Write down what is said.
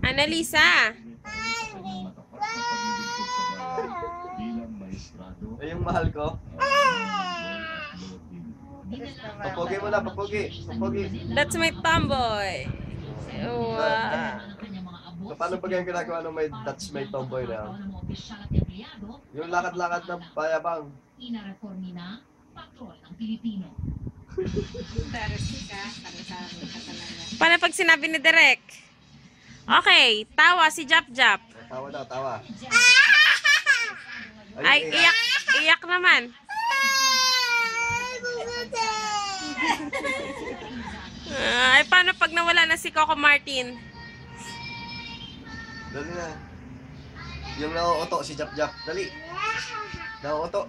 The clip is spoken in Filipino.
Annalisa. Ay, yung mahal ko. Papogi mo na, papogi. Papogi. That's my tomboy. Wow. Paano ba yung ginagawa ng may that's my tomboy na? Yung lakad-lakad na bayabang. Paano pag sinabi ni Derek? Okay, tawa si Jap Jap. Tawa na, tawa. Ay, iyak naman. Ay, paano pag nawala na si Coco Martin? Dali na. Yung nauuto si Jap Jap. Dali. Nauuto.